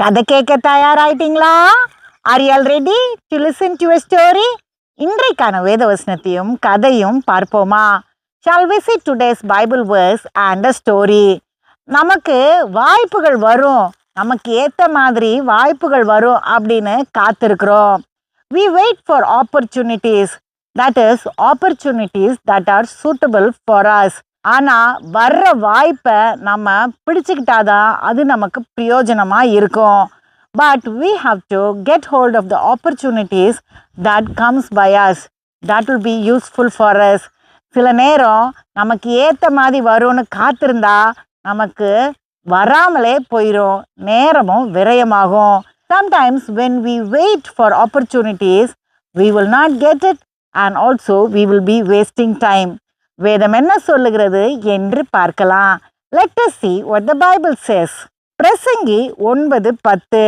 கதை கேட்க தயாராயிட்டீங்களா? Are you all ready to listen to a story? இன்றைக்கான வேதவசனத்தையும் கதையும் பார்ப்போமா? Shall we see today's Bible verse and a story? நமக்கு வாய்ப்புகள் வரும், நமக்கு ஏத்த மாதிரி வாய்ப்புகள் வரும் அப்படின்னு காத்திருக்கிறோம். We wait for opportunities, that is opportunities that are suitable for us. ஆனா வர்ற வாய்ப்பை நம்ம பிடிச்சுக்கிட்டாதான் அது நமக்கு பிரயோஜனமா இருக்கும். But we have to get hold of the opportunities that comes by us. That will be useful for us. சில நேரம் நமக்கு ஏத்த மாதிரி வரும்னு காத்திருந்தா நமக்கு வராமலே போயிடும், நேரமும் விரயமாகும். Sometimes when we wait for opportunities, we will not get it and also we will be wasting time. வேதம் என்ன சொல்லுகிறது என்று பார்க்கலாம். Let us see what the Bible says. பிரசங்கி 9:10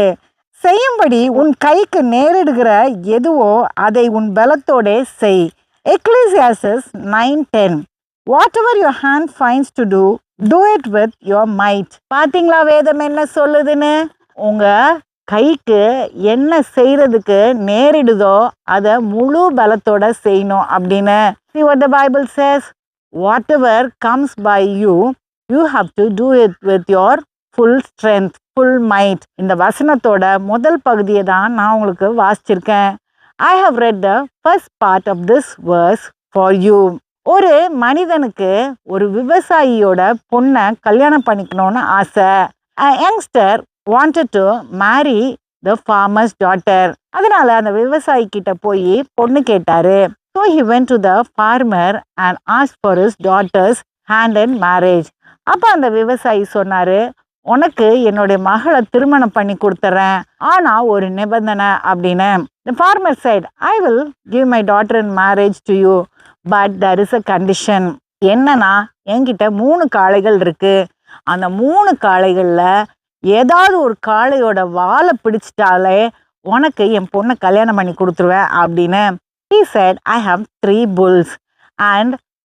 செய்யும்படி உன் கைக்கு நேரிடுகிற எதுவோ அதை உன் பலத்தோடே செய். Ecclesiastes 9:10 Whatever your hand finds to do, do it with your might. பாத்தீங்களா வேதம் என்ன சொல்லுதுன்னு? உங்க கைக்கு என்ன செய்யறதுக்கு நேரிடுதோ அதை முழு பலத்தோட செய்யணும் அப்படின்னு. See what the Bible says? Whatever comes by you, you have to do it with your full strength, full might. இந்த வசனத்தோட முதல் பகுதியை தான் நான் உங்களுக்கு வாசிச்சிருக்கேன். I have read the first part of this verse for you. ஒரு மனிதனுக்கு ஒரு விவசாயியோட பொண்ணை கல்யாணம் பண்ணிக்கணும்னு ஆசை. A youngster wanted to marry the farmer's daughter. அதனால அந்த விவசாயி கிட்ட போய் பொண்ணு கேட்டாரு. So he went to the farmer and asked for his daughter's hand in marriage. அப்ப அந்த விவசாயி சொன்னாரு, உனக்கு என்னுடைய மகளை திருமணம் பண்ணி கொடுத்துறேன், ஆனா ஒரு நிபந்தனை அப்படின்னு. The farmer said, I will give my daughter in marriage to you, but there is a condition. என்னன்னா, என்கிட்ட 3 காளைகள் இருக்கு, அந்த 3 காளைகள்ல ஏதாவது ஒரு காளையோட வாலை பிடிச்சிட்டாலே உனக்கு என் பொண்ணை கல்யாணம் பண்ணி கொடுத்துருவேன் அப்படின்னு. He said, I have 3 bulls and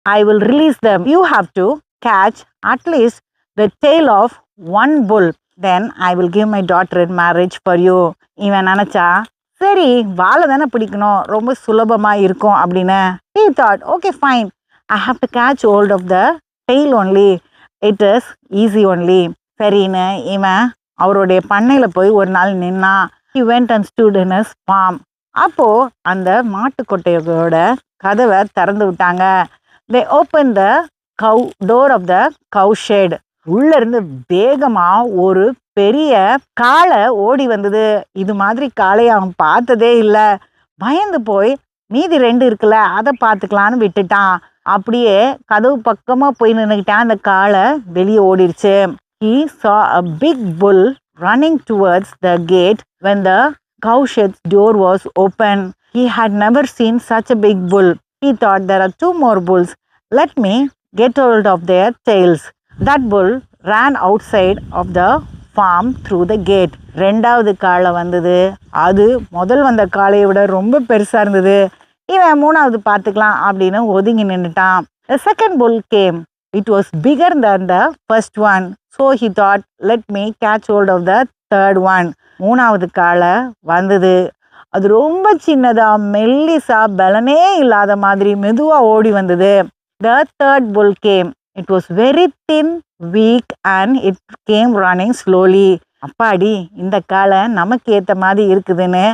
I will release them. You have to catch at least the tail of 1 bull. Then I will give my daughter in marriage for you. இவன் நினைச்சா, சரி வாழை தானே பிடிக்கணும், ரொம்ப சுலபமா இருக்கும் அப்படின்னு. He thought, okay fine, I have to catch hold of the tail only. It is easy only. சரின்னு இவன் அவருடைய பண்ணையில போய் ஒரு நாள் நின்னா. He went and stood in his farm. அப்போ அந்த மாட்டுக்கொட்டையோட கதவை திறந்து விட்டாங்க. They opened the door of the cow shed. உள்ள இருந்து வேகமா ஒரு பெரிய காளை ஓடி வந்தது. இது மாதிரி காளையை அவன் பார்த்ததே இல்லை. பயந்து போய் மீதி 2 இருக்குல்ல அதை பார்த்துக்கலான்னு விட்டுட்டான். அப்படியே கதவு பக்கமா போய் நின்றுக்கிட்டான். அந்த காளை வெளியே ஓடிடுச்சு. He saw a big bull running towards the gate when the cow shed's door was open. He had never seen such a big bull. He thought, there are 2 more bulls. Let me get hold of their tails. That bull ran outside of the farm through the gate. 2வது காளை வந்தது. அது முதல் வந்த காளையை விட ரொம்ப பெருசா இருந்தது. இவன் 3வது பார்த்துக்கலாம் அப்படின்னு ஒதுங்கி நின்றுட்டான். The second bull came. It was bigger than the first one. So he thought, let me catch hold of the third one. 3வது காளை வந்தது. அது ரொம்ப சின்னதா மெல்லிசா பலனே இல்லாத மாதிரி மெதுவா ஓடி வந்தது. The third bull came. It was very thin, weak and it came running slowly. அப்பாடி, இந்த காளை நமக்கு ஏத்த மாதிரி இருக்குதுன்னு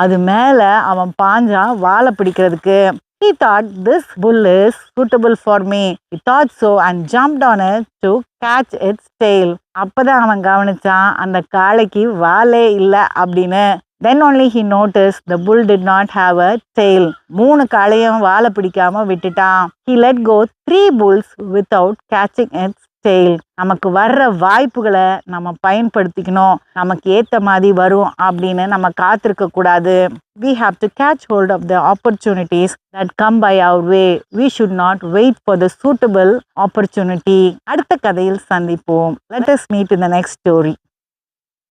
அது மேல அவன் பாஞ்சான் வாழை பிடிக்கிறதுக்கு. He thought, this bull is suitable for me. He thought so and jumped on it to catch its tail. அப்பதான் அவன் கவனிச்சான் அந்த காளைக்கு வாலே இல்லை அப்படின்னு. Then only he noticed the bull did not have a tail. 3 காளையும் வாலை பிடிக்காம விட்டுட்டான். He let go 3 bulls without catching its tail. நமக்கு வர்ற வாய்ப்புகளை நம்ம பயன்படுத்திக்கணும். நமக்கு ஏத்த மாதிரி வரும் அப்படின்னு நம்ம காத்திருக்க கூடாது. We have to catch hold of the opportunities that come by our way. We should not wait for the suitable opportunity. அடுத்த கதையில் சந்திப்போம். Let us meet in the next story.